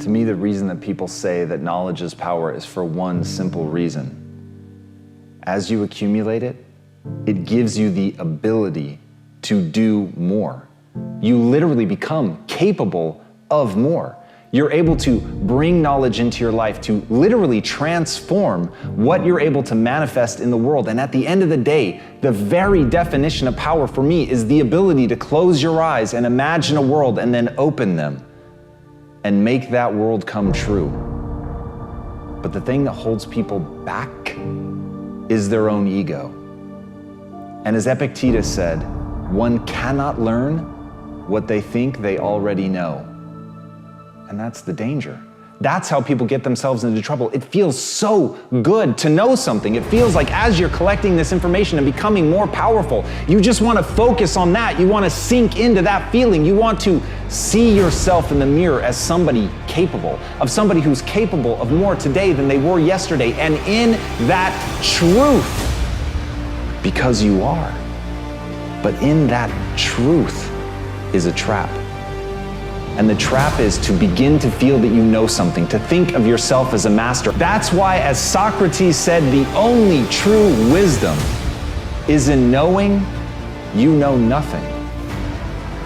To me, the reason that people say that knowledge is power is for one simple reason. As you accumulate it, it gives you the ability to do more. You literally become capable of more. You're able to bring knowledge into your life to literally transform what you're able to manifest in the world. And at the end of the day, the very definition of power for me is the ability to close your eyes and imagine a world and then open them and make that world come true. But the thing that holds people back is their own ego. And as Epictetus said, one cannot learn what they think they already know. And that's the danger. That's how people get themselves into trouble. It feels so good to know something. It feels like as you're collecting this information and becoming more powerful, you just want to focus on that. You want to sink into that feeling. You want to see yourself in the mirror as somebody capable, of somebody who's capable of more today than they were yesterday. And in that truth, because you are. But in that truth is a trap. And the trap is to begin to feel that you know something, to think of yourself as a master. That's why, as Socrates said, the only true wisdom is in knowing you know nothing.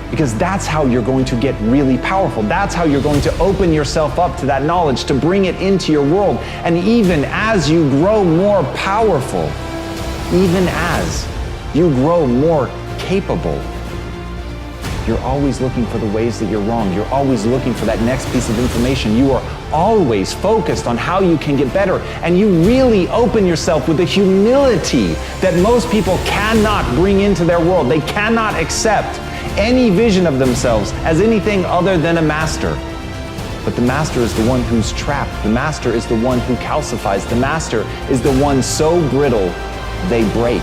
Because that's how you're going to get really powerful. That's how you're going to open yourself up to that knowledge, to bring it into your world. And even as you grow more powerful, even as you grow more capable, you're always looking for the ways that you're wrong. You're always looking for that next piece of information. You are always focused on how you can get better. And you really open yourself with the humility that most people cannot bring into their world. They cannot accept any vision of themselves as anything other than a master. But the master is the one who's trapped. The master is the one who calcifies. The master is the one so brittle they break.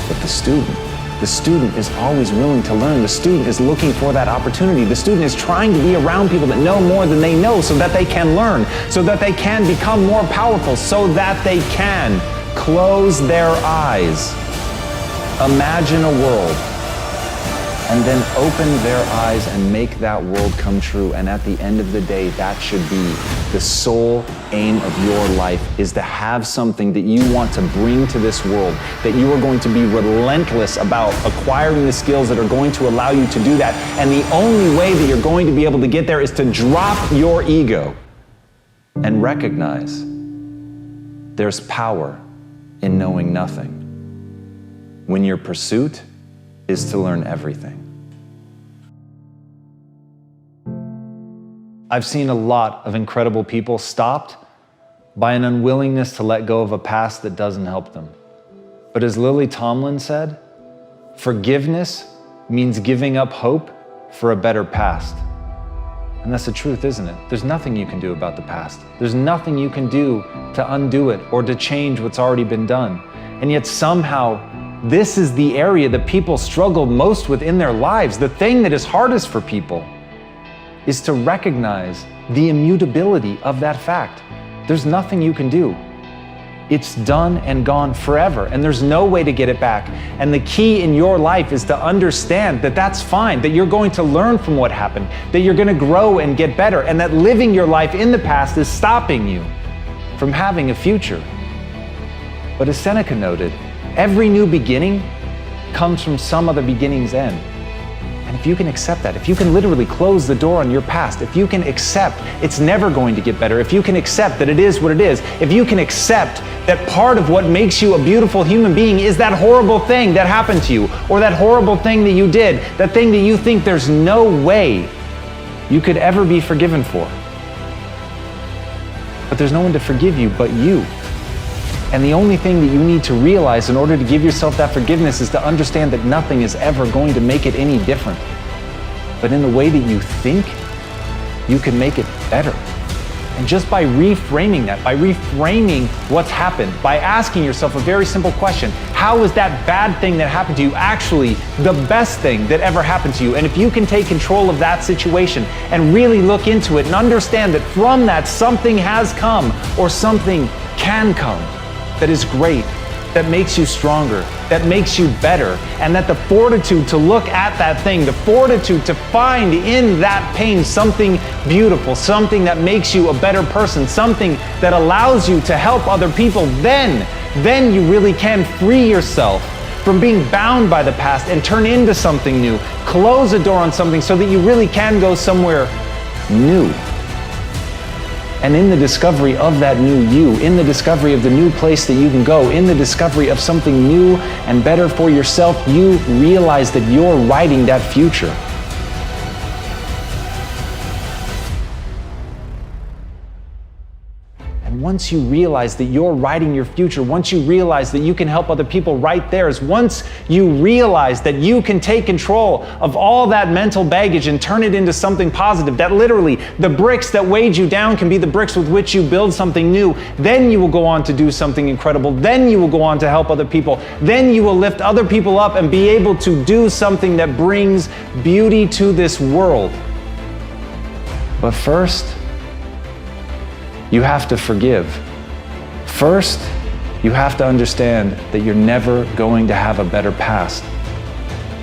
But the student is always willing to learn. The student is looking for that opportunity. The student is trying to be around people that know more than they know so that they can learn, so that they can become more powerful, so that they can close their eyes, imagine a world, and then open their eyes and make that world come true. And at the end of the day, that should be the sole aim of your life, is to have something that you want to bring to this world, that you are going to be relentless about acquiring the skills that are going to allow you to do that. And the only way that you're going to be able to get there is to drop your ego and recognize there's power in knowing nothing, when your pursuit is to learn everything. I've seen a lot of incredible people stopped by an unwillingness to let go of a past that doesn't help them. But as Lily Tomlin said, forgiveness means giving up hope for a better past. And that's the truth, isn't it? There's nothing you can do about the past. There's nothing you can do to undo it or to change what's already been done. And yet somehow, this is the area that people struggle most with in their lives. The thing that is hardest for people is to recognize the immutability of that fact. There's nothing you can do. It's done and gone forever, and there's no way to get it back. And the key in your life is to understand that that's fine, that you're going to learn from what happened, that you're going to grow and get better, and that living your life in the past is stopping you from having a future. But as Seneca noted, every new beginning comes from some other beginning's end. And if you can accept that, if you can literally close the door on your past, if you can accept it's never going to get better, if you can accept that it is what it is, if you can accept that part of what makes you a beautiful human being is that horrible thing that happened to you, or that horrible thing that you did, that thing that you think there's no way you could ever be forgiven for. But there's no one to forgive you but you. And the only thing that you need to realize in order to give yourself that forgiveness is to understand that nothing is ever going to make it any different. But in the way that you think, you can make it better. And just by reframing that, by reframing what's happened, by asking yourself a very simple question, how is that bad thing that happened to you actually the best thing that ever happened to you? And if you can take control of that situation and really look into it and understand that from that something has come or something can come that is great, that makes you stronger, that makes you better, and that the fortitude to look at that thing, the fortitude to find in that pain something beautiful, something that makes you a better person, something that allows you to help other people, then you really can free yourself from being bound by the past and turn into something new. Close a door on something so that you really can go somewhere new. And in the discovery of that new you, in the discovery of the new place that you can go, in the discovery of something new and better for yourself, you realize that you're writing that future. And once you realize that you're writing your future, once you realize that you can help other people write theirs, once you realize that you can take control of all that mental baggage and turn it into something positive, that literally the bricks that weighed you down can be the bricks with which you build something new, then you will go on to do something incredible. Then you will go on to help other people. Then you will lift other people up and be able to do something that brings beauty to this world. But first, you have to forgive. First, you have to understand that you're never going to have a better past,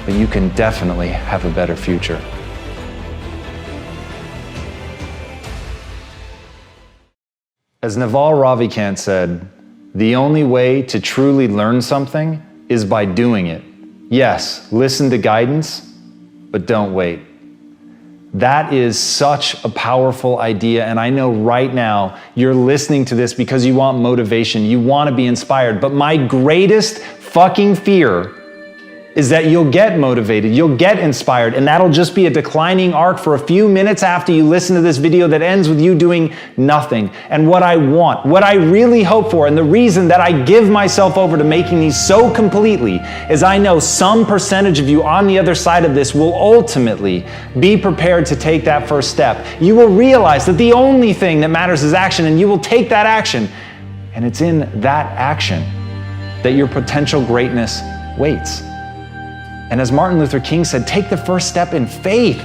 but you can definitely have a better future. As Naval Ravikant said, the only way to truly learn something is by doing it. Yes, listen to guidance, but don't wait. That is such a powerful idea, and I know right now you're listening to this because you want motivation, you want to be inspired, but my greatest fucking fear is that you'll get motivated, you'll get inspired, and that'll just be a declining arc for a few minutes after you listen to this video that ends with you doing nothing. And what I want, what I really hope for, and the reason that I give myself over to making these so completely is I know some percentage of you on the other side of this will ultimately be prepared to take that first step. You will realize that the only thing that matters is action, and you will take that action. And it's in that action that your potential greatness waits. And as Martin Luther King said, take the first step in faith.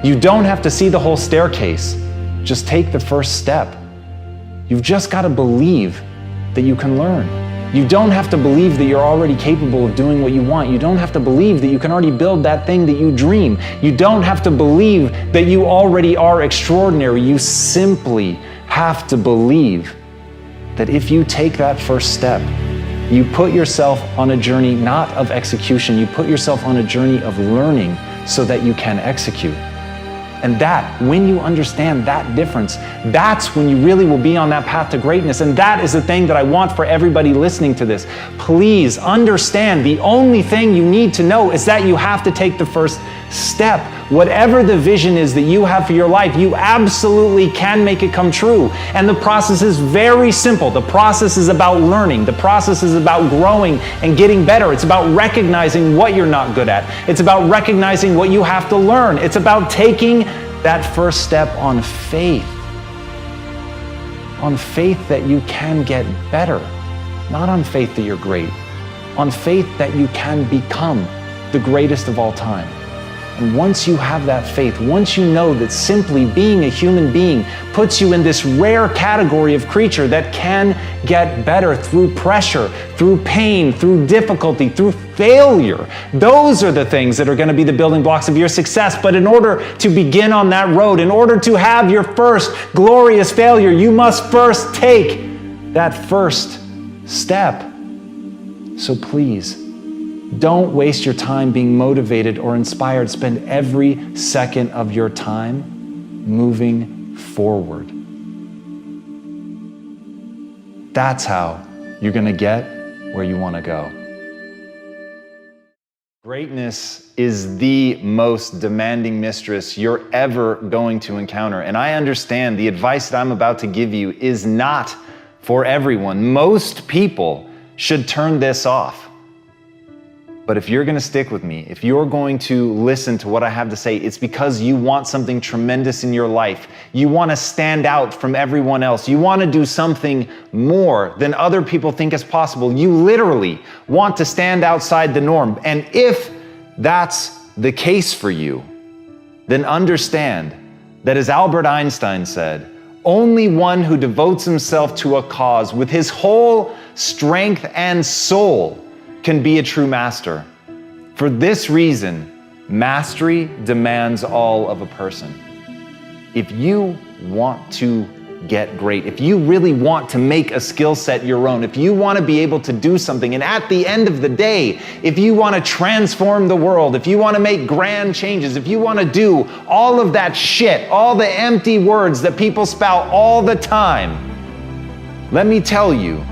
You don't have to see the whole staircase. Just take the first step. You've just got to believe that you can learn. You don't have to believe that you're already capable of doing what you want. You don't have to believe that you can already build that thing that you dream. You don't have to believe that you already are extraordinary. You simply have to believe that if you take that first step, you put yourself on a journey not of execution, you put yourself on a journey of learning so that you can execute. And that, when you understand that difference, that's when you really will be on that path to greatness. And that is the thing that I want for everybody listening to this. Please understand, the only thing you need to know is that you have to take the first step. Whatever the vision is that you have for your life, you absolutely can make it come true. And the process is very simple. The process is about learning. The process is about growing and getting better. It's about recognizing what you're not good at. It's about recognizing what you have to learn. It's about taking that first step on faith. On faith that you can get better. Not on faith that you're great. On faith that you can become the greatest of all time. And once you have that faith, once you know that simply being a human being puts you in this rare category of creature that can get better through pressure, through pain, through difficulty, through failure, those are the things that are going to be the building blocks of your success. But in order to begin on that road, in order to have your first glorious failure, you must first take that first step. So please, don't waste your time being motivated or inspired. Spend every second of your time moving forward. That's how you're going to get where you want to go. Greatness is the most demanding mistress you're ever going to encounter. And I understand the advice that I'm about to give you is not for everyone. Most people should turn this off. But if you're going to stick with me, if you're going to listen to what I have to say, it's because you want something tremendous in your life. You want to stand out from everyone else. You want to do something more than other people think is possible. You literally want to stand outside the norm. And if that's the case for you, then understand that, as Albert Einstein said, Only one who devotes himself to a cause with his whole strength and soul can be a true master. For this reason, mastery demands all of a person. If you want to get great, if you really want to make a skill set your own, if you want to be able to do something, and at the end of the day, if you want to transform the world, if you want to make grand changes, if you want to do all of that shit, all the empty words that people spout all the time, let me tell you,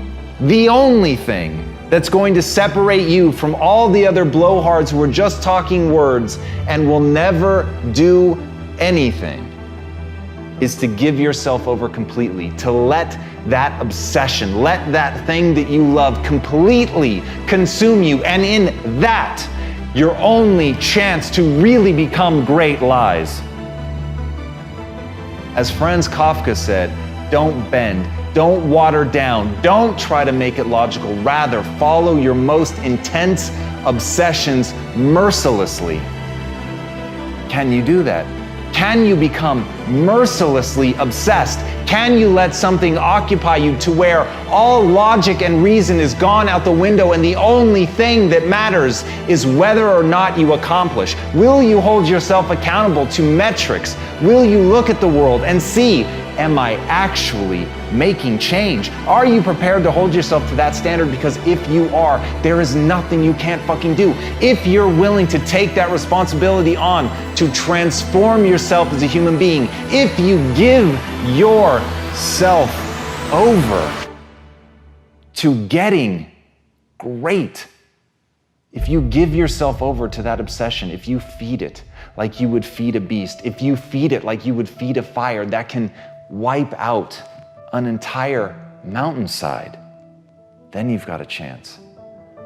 the only thing that's going to separate you from all the other blowhards who are just talking words and will never do anything is to give yourself over completely, to let that obsession, let that thing that you love completely consume you. And in that, your only chance to really become great lies. As Franz Kafka said, don't bend, don't water down, don't try to make it logical. Rather, follow your most intense obsessions mercilessly. Can you do that? Can you become mercilessly obsessed? Can you let something occupy you to where all logic and reason is gone out the window and the only thing that matters is whether or not you accomplish? Will you hold yourself accountable to metrics? Will you look at the world and see, am I actually making change? Are you prepared to hold yourself to that standard? Because if you are, there is nothing you can't fucking do. If you're willing to take that responsibility on to transform yourself as a human being, if you give yourself over to getting great, if you give yourself over to that obsession, if you feed it like you would feed a beast, if you feed it like you would feed a fire that can wipe out an entire mountainside, then you've got a chance.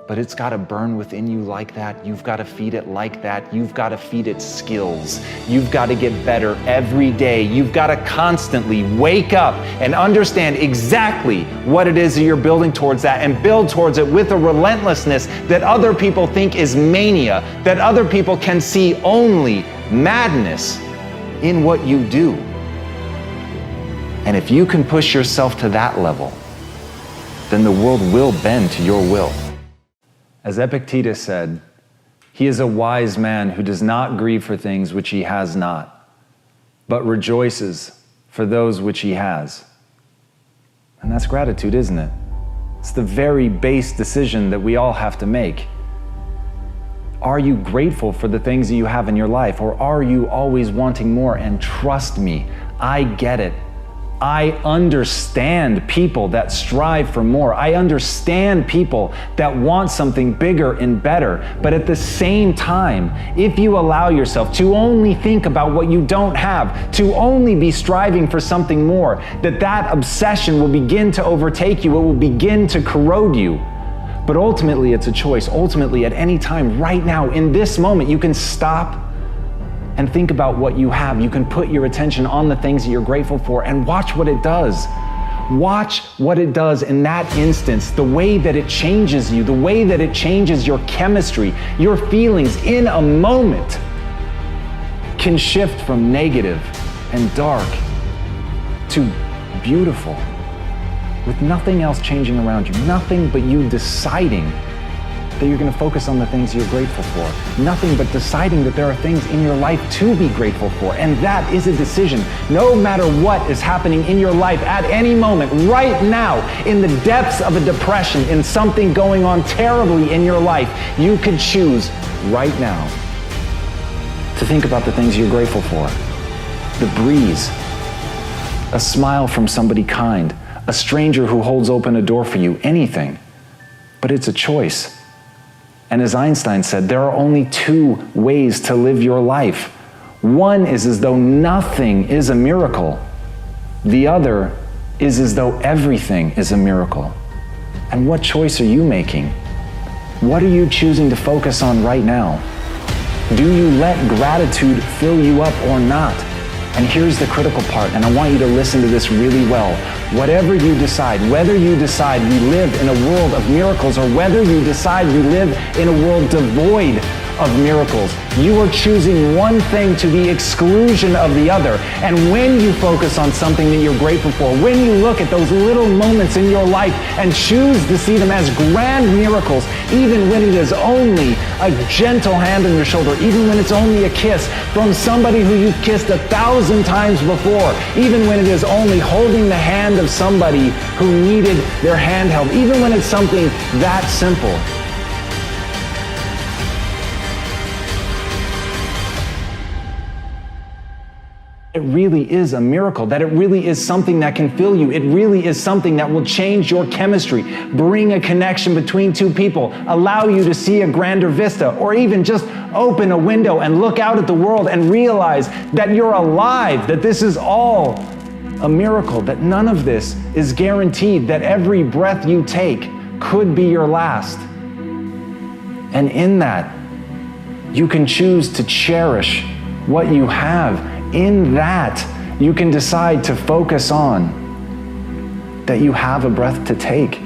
But it's got to burn within you like that. You've got to feed it like that. You've got to feed it skills. You've got to get better every day. You've got to constantly wake up and understand exactly what it is that you're building towards that, and build towards it with a relentlessness that other people think is mania, that other people can see only madness in what you do. And if you can push yourself to that level, then the world will bend to your will. As Epictetus said, he is a wise man who does not grieve for things which he has not, but rejoices for those which he has. And that's gratitude, isn't it? It's the very base decision that we all have to make. Are you grateful for the things that you have in your life, or are you always wanting more? And trust me, I get it. I understand people that strive for more. I understand people that want something bigger and better. But at the same time, if you allow yourself to only think about what you don't have, to only be striving for something more, that obsession will begin to overtake you. It will begin to corrode you. But ultimately, it's a choice. Ultimately, at any time, right now, in this moment, you can stop and think about what you have. You can put your attention on the things that you're grateful for and watch what it does. Watch what it does in that instance, the way that it changes you, the way that it changes your chemistry, your feelings in a moment can shift from negative and dark to beautiful, with nothing else changing around you, nothing but you deciding that you're going to focus on the things you're grateful for. Nothing but deciding that there are things in your life to be grateful for. And that is a decision. No matter what is happening in your life at any moment, right now, in the depths of a depression, in something going on terribly in your life, you could choose right now to think about the things you're grateful for. The breeze, a smile from somebody kind, a stranger who holds open a door for you, anything. But it's a choice. And as Einstein said, there are only two ways to live your life. One is as though nothing is a miracle. The other is as though everything is a miracle. And what choice are you making? What are you choosing to focus on right now? Do you let gratitude fill you up or not? And here's the critical part, and I want you to listen to this really well. Whatever you decide, whether you decide we live in a world of miracles or whether you decide we live in a world devoid of miracles. You are choosing one thing to the exclusion of the other. And when you focus on something that you're grateful for, when you look at those little moments in your life and choose to see them as grand miracles, even when it is only a gentle hand on your shoulder, even when it's only a kiss from somebody who you've kissed 1,000 times before, even when it is only holding the hand of somebody who needed their hand held, even when it's something that simple. It really is a miracle, that it really is something that can fill you. It really is something that will change your chemistry, bring a connection between two people, allow you to see a grander vista, or even just open a window and look out at the world and realize that you're alive, that this is all a miracle, that none of this is guaranteed, that every breath you take could be your last. And in that, you can choose to cherish what you have. In that, you can decide to focus on that you have a breath to take.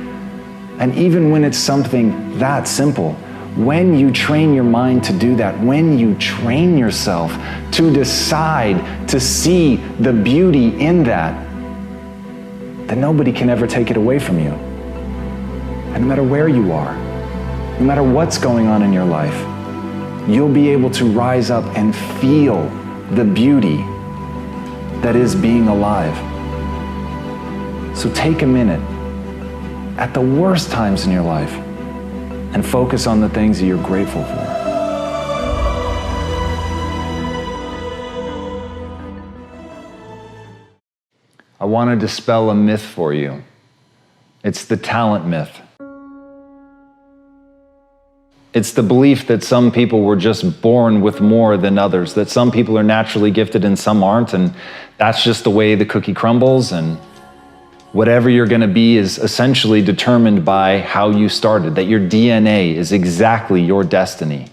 And even when it's something that simple, when you train your mind to do that, when you train yourself to decide to see the beauty in that, then nobody can ever take it away from you. And no matter where you are, no matter what's going on in your life, you'll be able to rise up and feel the beauty that is being alive. So take a minute at the worst times in your life and focus on the things that you're grateful for. I want to dispel a myth for you. It's the talent myth. It's the belief that some people were just born with more than others, that some people are naturally gifted and some aren't, and that's just the way the cookie crumbles, and whatever you're going to be is essentially determined by how you started, that your DNA is exactly your destiny.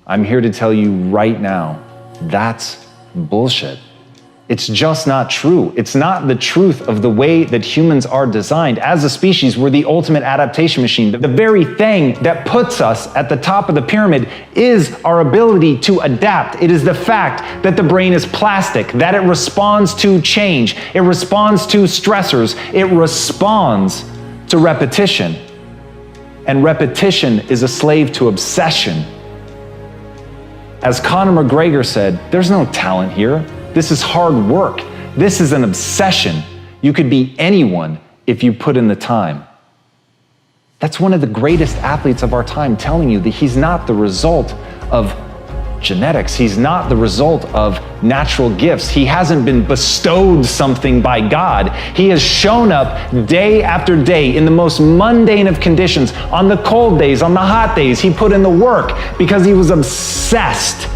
I'm here to tell you right now, that's bullshit. It's just not true. It's not the truth of the way that humans are designed. As a species, we're the ultimate adaptation machine. The very thing that puts us at the top of the pyramid is our ability to adapt. It is the fact that the brain is plastic, that it responds to change, it responds to stressors, it responds to repetition. And repetition is a slave to obsession. As Conor McGregor said, there's no talent here. This is hard work. This is an obsession. You could be anyone if you put in the time. That's one of the greatest athletes of our time telling you that he's not the result of genetics. He's not the result of natural gifts. He hasn't been bestowed something by God. He has shown up day after day in the most mundane of conditions. On the cold days, on the hot days, he put in the work because he was obsessed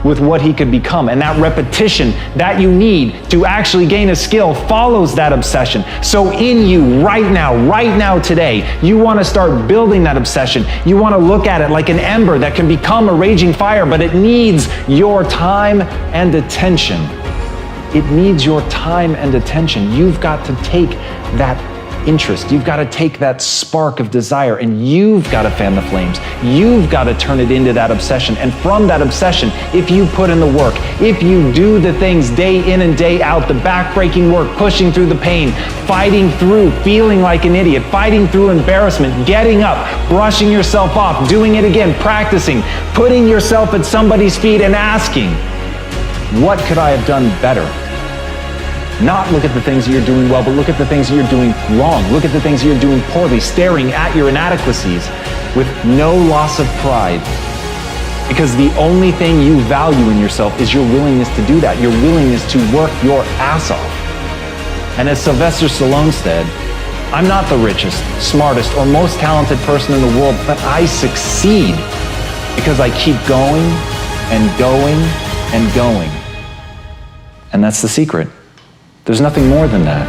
with what he could become. And that repetition that you need to actually gain a skill follows that obsession. So in you right now, today, you want to start building that obsession. You want to look at it like an ember that can become a raging fire, but it needs your time and attention. It needs your time and attention. You've got to take that interest. You've got to take that spark of desire and you've got to fan the flames. You've got to turn it into that obsession. And from that obsession, if you put in the work, if you do the things day in and day out, the backbreaking work, pushing through the pain, fighting through feeling like an idiot, fighting through embarrassment, getting up, brushing yourself off, doing it again, practicing, putting yourself at somebody's feet and asking, what could I have done better? Not look at the things that you're doing well, but look at the things that you're doing wrong. Look at the things that you're doing poorly, staring at your inadequacies with no loss of pride. Because the only thing you value in yourself is your willingness to do that, your willingness to work your ass off. And as Sylvester Stallone said, I'm not the richest, smartest, or most talented person in the world, but I succeed because I keep going and going and going. And that's the secret. There's nothing more than that.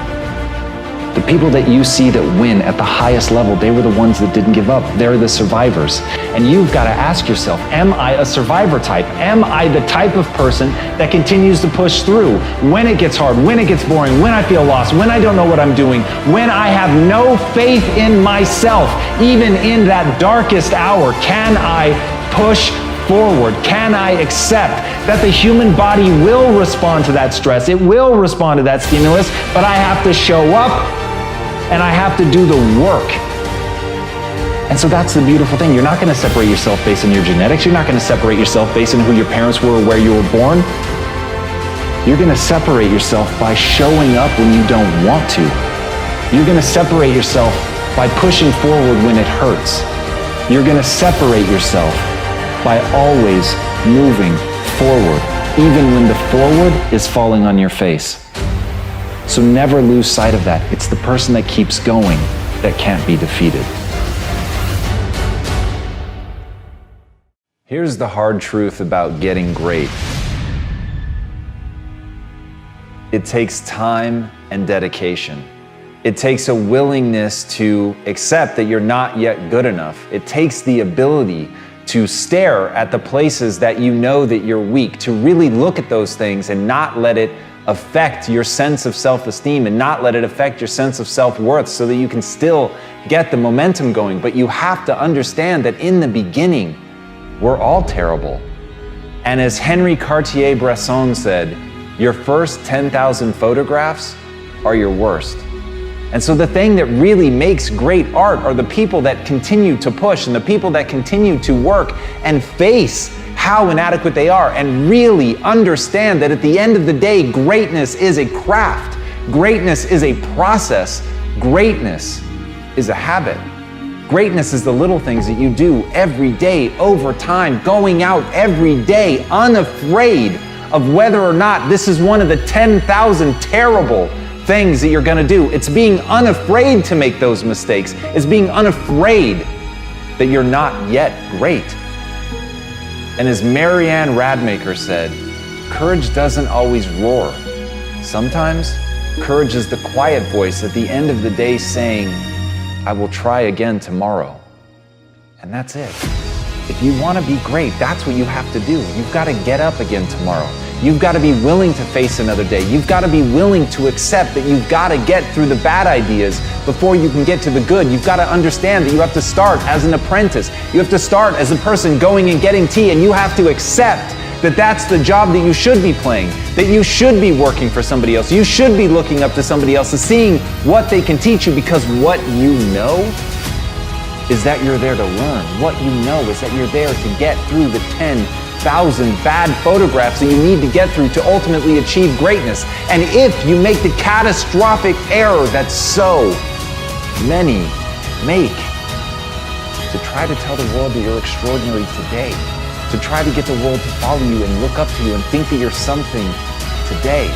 The people that you see that win at the highest level, they were the ones that didn't give up. They're the survivors. And you've got to ask yourself, am I a survivor type? Am I the type of person that continues to push through when it gets hard, when it gets boring, when I feel lost, when I don't know what I'm doing, when I have no faith in myself, even in that darkest hour? Can I push forward? Can I accept that the human body will respond to that stress? It will respond to that stimulus, but I have to show up and I have to do the work. And so that's the beautiful thing. You're not going to separate yourself based on your genetics. You're not going to separate yourself based on who your parents were or where you were born. You're going to separate yourself by showing up when you don't want to. You're going to separate yourself by pushing forward when it hurts. You're going to separate yourself by always moving forward, even when the forward is falling on your face. So never lose sight of that. It's the person that keeps going that can't be defeated. Here's the hard truth about getting great. It takes time and dedication. It takes a willingness to accept that you're not yet good enough. It takes the ability to stare at the places that you know that you're weak, to really look at those things and not let it affect your sense of self-esteem and not let it affect your sense of self-worth so that you can still get the momentum going. But you have to understand that in the beginning, we're all terrible. And as Henri Cartier-Bresson said, your first 10,000 photographs are your worst. And so the thing that really makes great art are the people that continue to push and the people that continue to work and face how inadequate they are and really understand that at the end of the day, greatness is a craft. Greatness is a process. Greatness is a habit. Greatness is the little things that you do every day over time, going out every day unafraid of whether or not this is one of the 10,000 terrible things that you're gonna do. It's being unafraid to make those mistakes. It's being unafraid that you're not yet great. And as Marianne Radmacher said, courage doesn't always roar. Sometimes courage is the quiet voice at the end of the day saying, I will try again tomorrow. And that's it. If you want to be great, that's what you have to do. You've got to get up again tomorrow. You've got to be willing to face another day. You've got to be willing to accept that you've got to get through the bad ideas before you can get to the good. You've got to understand that you have to start as an apprentice. You have to start as a person going and getting tea, and you have to accept that that's the job that you should be playing, that you should be working for somebody else. You should be looking up to somebody else and seeing what they can teach you, because what you know is that you're there to learn. What you know is that you're there to get through the 10,000 bad photographs that you need to get through to ultimately achieve greatness. And if you make the catastrophic error that so many make, to try to tell the world that you're extraordinary today, to try to get the world to follow you and look up to you and think that you're something today.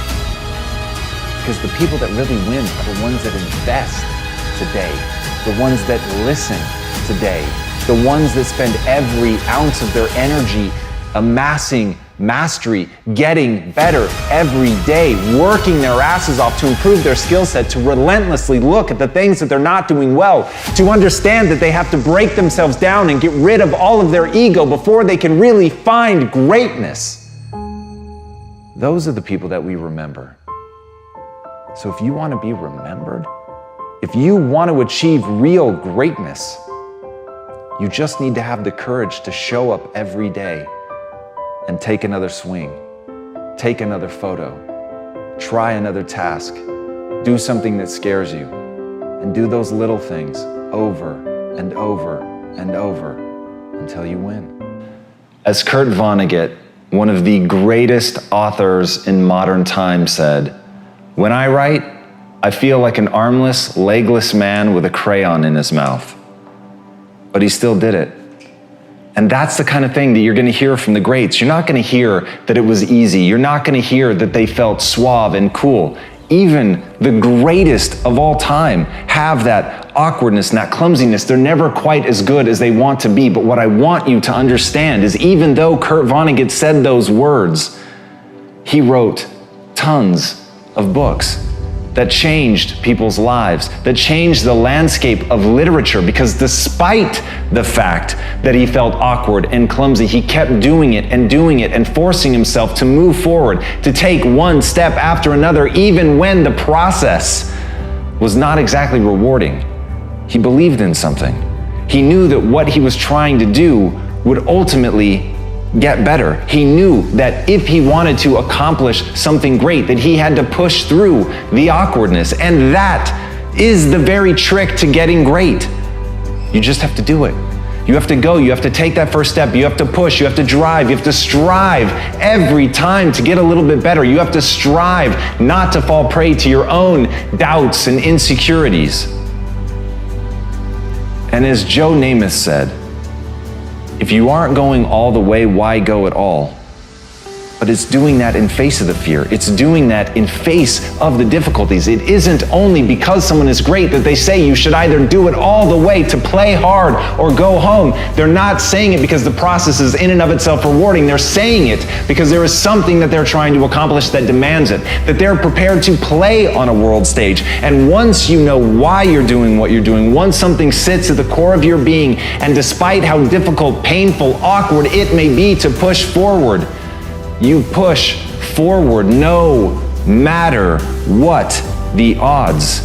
Because the people that really win are the ones that invest today, the ones that listen today, the ones that spend every ounce of their energy amassing mastery, getting better every day, working their asses off to improve their skill set, to relentlessly look at the things that they're not doing well, to understand that they have to break themselves down and get rid of all of their ego before they can really find greatness. Those are the people that we remember. So if you want to be remembered, if you want to achieve real greatness, you just need to have the courage to show up every day and take another swing, take another photo, try another task, do something that scares you, and do those little things over and over and over until you win. As Kurt Vonnegut, one of the greatest authors in modern times, said, "When I write, I feel like an armless, legless man with a crayon in his mouth." But he still did it. And that's the kind of thing that you're going to hear from the greats. You're not going to hear that it was easy. You're not going to hear that they felt suave and cool. Even the greatest of all time have that awkwardness and that clumsiness. They're never quite as good as they want to be. But what I want you to understand is, even though Kurt Vonnegut said those words, he wrote tons of books that changed people's lives, that changed the landscape of literature, because despite the fact that he felt awkward and clumsy, he kept doing it and forcing himself to move forward, to take one step after another, even when the process was not exactly rewarding. He believed in something. He knew that what he was trying to do would ultimately get better. He knew that if he wanted to accomplish something great, that he had to push through the awkwardness. And that is the very trick to getting great. You just have to do it. You have to go, you have to take that first step, you have to push, you have to drive, you have to strive every time to get a little bit better. You have to strive not to fall prey to your own doubts and insecurities. And as Joe Namath said, if you aren't going all the way, why go at all? But it's doing that in face of the fear. It's doing that in face of the difficulties. It isn't only because someone is great that they say you should either do it all the way to play hard or go home. They're not saying it because the process is in and of itself rewarding. They're saying it because there is something that they're trying to accomplish that demands it, that they're prepared to play on a world stage. And once you know why you're doing what you're doing, once something sits at the core of your being, and despite how difficult, painful, awkward it may be to push forward, you push forward no matter what the odds.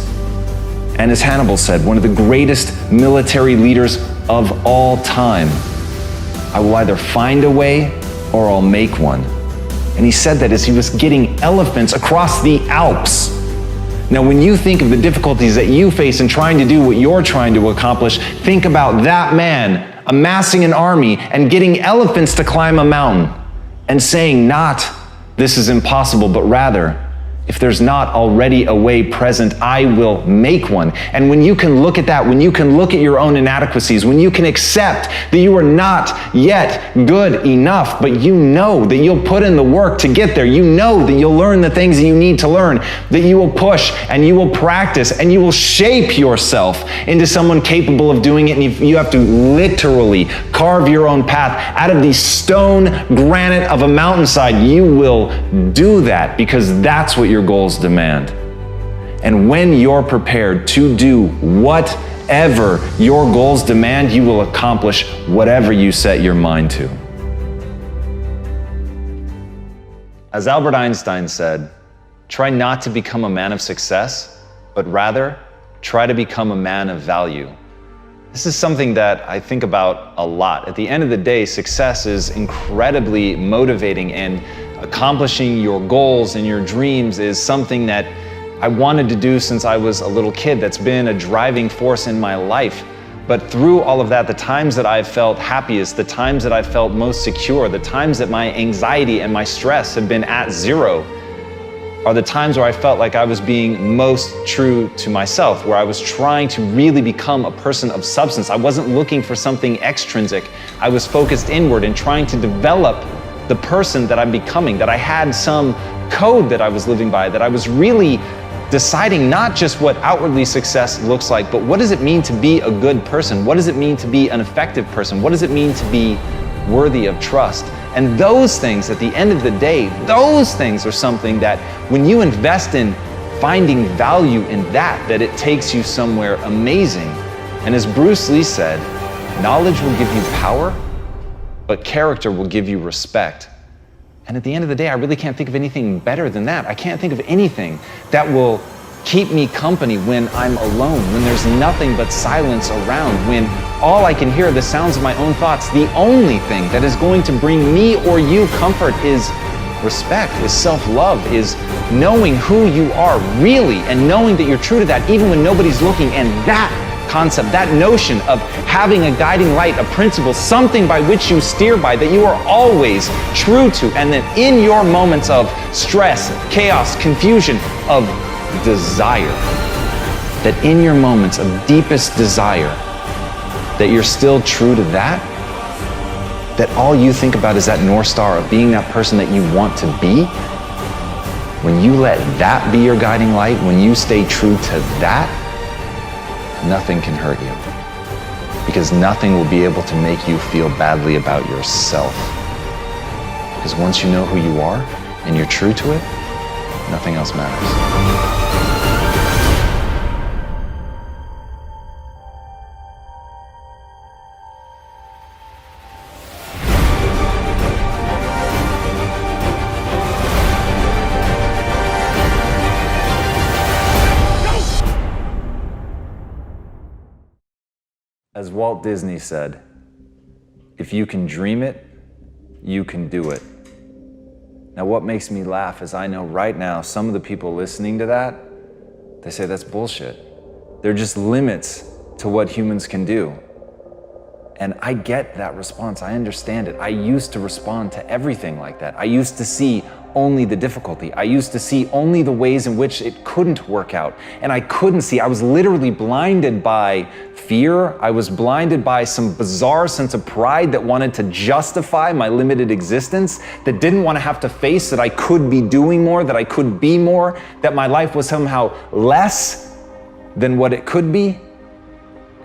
And as Hannibal said, one of the greatest military leaders of all time, I will either find a way or I'll make one. And he said that as he was getting elephants across the Alps. Now, when you think of the difficulties that you face in trying to do what you're trying to accomplish, think about that man amassing an army and getting elephants to climb a mountain. And saying not, this is impossible, but rather, if there's not already a way present, I will make one. And when you can look at that, when you can look at your own inadequacies, when you can accept that you are not yet good enough, but you know that you'll put in the work to get there, you know that you'll learn the things that you need to learn, that you will push and you will practice and you will shape yourself into someone capable of doing it. And you have to literally carve your own path out of the stone granite of a mountainside. You will do that because that's what your goals demand. And when you're prepared to do whatever your goals demand, you will accomplish whatever you set your mind to. As Albert Einstein said, try not to become a man of success, but rather try to become a man of value. This is something that I think about a lot. At the end of the day, success is incredibly motivating, and accomplishing your goals and your dreams is something that I wanted to do since I was a little kid. That's been a driving force in my life. But through all of that, the times that I've felt happiest, the times that I've felt most secure, the times that my anxiety and my stress have been at zero, are the times where I felt like I was being most true to myself, where I was trying to really become a person of substance. I wasn't looking for something extrinsic. I was focused inward and trying to develop the person that I'm becoming, that I had some code that I was living by, that I was really deciding not just what outwardly success looks like, but what does it mean to be a good person? What does it mean to be an effective person? What does it mean to be worthy of trust? And those things, at the end of the day, those things are something that when you invest in finding value in that it takes you somewhere amazing. And as Bruce Lee said, knowledge will give you power, but character will give you respect. And at the end of the day, I really can't think of anything better than that. I can't think of anything that will keep me company when I'm alone, when there's nothing but silence around, when all I can hear are the sounds of my own thoughts. The only thing that is going to bring me or you comfort is respect, is self-love, is knowing who you are really and knowing that you're true to that even when nobody's looking. And that concept, that notion of having a guiding light, a principle, something by which you steer by, that you are always true to, and that in your moments of stress, chaos, confusion, of desire, that in your moments of deepest desire, that you're still true to that all you think about is that North Star of being that person that you want to be. When you let that be your guiding light, when you stay true to that, nothing can hurt you, because nothing will be able to make you feel badly about yourself. Because once you know who you are and you're true to it, nothing else matters. As Walt Disney said, If you can dream it, you can do it. Now, what makes me laugh is I know right now some of the people listening to that, they say that's bullshit. They're just limits to what humans can do. And I get that response. I understand it. I used to respond to everything like that. I used to see only the difficulty. I used to see only the ways in which it couldn't work out. And I couldn't see. I was literally blinded by fear. I was blinded by some bizarre sense of pride that wanted to justify my limited existence, that didn't want to have to face that I could be doing more, that I could be more, that my life was somehow less than what it could be.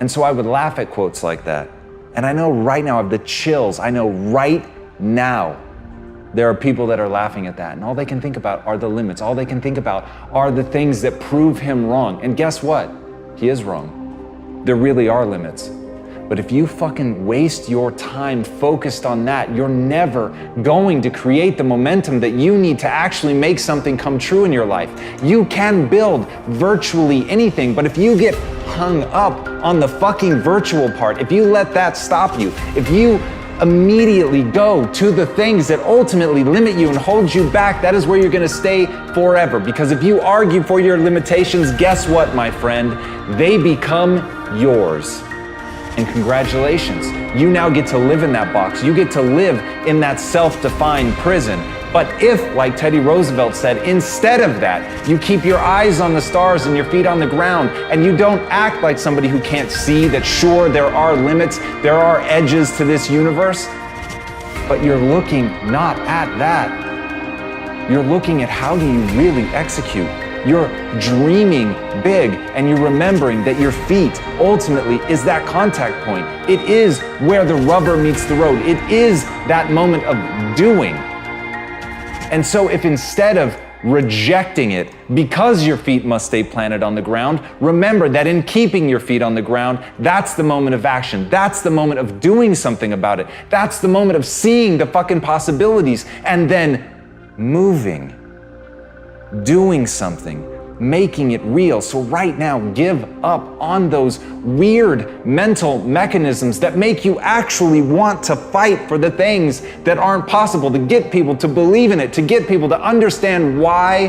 And so I would laugh at quotes like that. And I know right now I have the chills. I know right now there are people that are laughing at that, and all they can think about are the limits. All they can think about are the things that prove him wrong. And guess what? He is wrong. There really are limits. But if you fucking waste your time focused on that, you're never going to create the momentum that you need to actually make something come true in your life. You can build virtually anything, but if you get hung up on the fucking virtual part, if you let that stop you, if you immediately go to the things that ultimately limit you and hold you back, that is where you're gonna stay forever. Because if you argue for your limitations, guess what, my friend? They become yours. And congratulations, you now get to live in that box. You get to live in that self-defined prison. But if, like Teddy Roosevelt said, instead of that, you keep your eyes on the stars and your feet on the ground, and you don't act like somebody who can't see that sure, there are limits, there are edges to this universe, but you're looking not at that. You're looking at how do you really execute. You're dreaming big, and you're remembering that your feet ultimately is that contact point. It is where the rubber meets the road. It is that moment of doing. And so if instead of rejecting it because your feet must stay planted on the ground, remember that in keeping your feet on the ground, that's the moment of action. That's the moment of doing something about it. That's the moment of seeing the fucking possibilities and then moving, doing something, making it real. So right now, give up on those weird mental mechanisms that make you actually want to fight for the things that aren't possible, to get people to believe in it, to get people to understand why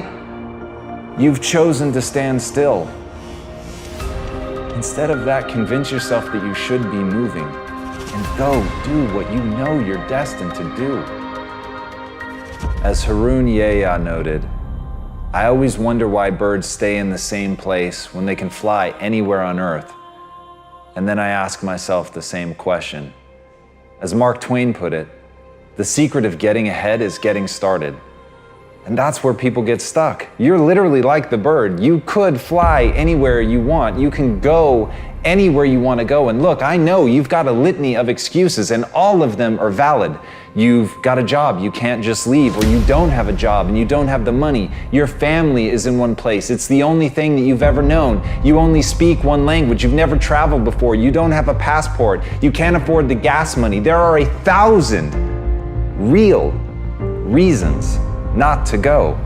you've chosen to stand still. Instead of that, convince yourself that you should be moving and go do what you know you're destined to do. As Harun Yahya noted, I always wonder why birds stay in the same place when they can fly anywhere on Earth. And then I ask myself the same question. As Mark Twain put it, the secret of getting ahead is getting started. And that's where people get stuck. You're literally like the bird. You could fly anywhere you want. You can go anywhere you want to go. And look, I know you've got a litany of excuses, and all of them are valid. You've got a job, you can't just leave, or you don't have a job and you don't have the money. Your family is in one place. It's the only thing that you've ever known. You only speak one language. You've never traveled before. You don't have a passport. You can't afford the gas money. There are 1,000 real reasons not to go.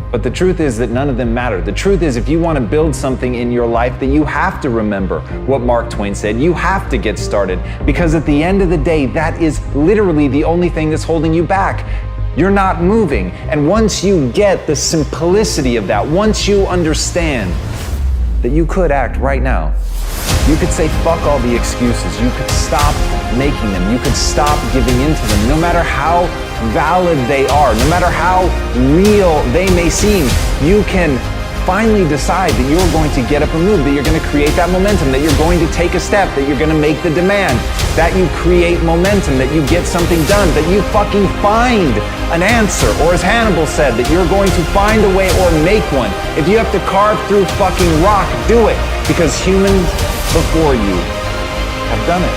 But the truth is that none of them matter. The truth is, if you want to build something in your life, that you have to remember what Mark Twain said. You have to get started, because at the end of the day, that is literally the only thing that's holding you back. You're not moving. And once you get the simplicity of that, once you understand that you could act right now, you could say fuck all the excuses. You could stop making them. You could stop giving into them, no matter how valid they are, no matter how real they may seem. You can finally decide that you're going to get up and move, that you're going to create that momentum, that you're going to take a step, that you're going to make the demand, that you create momentum, that you get something done, that you fucking find an answer, or as Hannibal said, that you're going to find a way or make one. If you have to carve through fucking rock, do it, because humans before you have done it.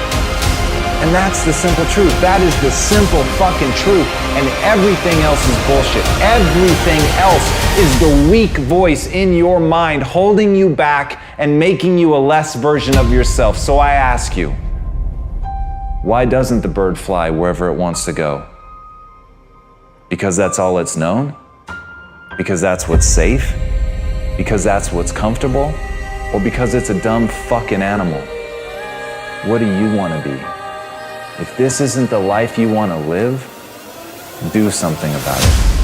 And that's the simple truth. That is the simple fucking truth. And everything else is bullshit. Everything else is the weak voice in your mind holding you back and making you a less version of yourself. So I ask you, why doesn't the bird fly wherever it wants to go? Because that's all it's known? Because that's what's safe? Because that's what's comfortable? Or because it's a dumb fucking animal? What do you want to be? If this isn't the life you want to live, do something about it.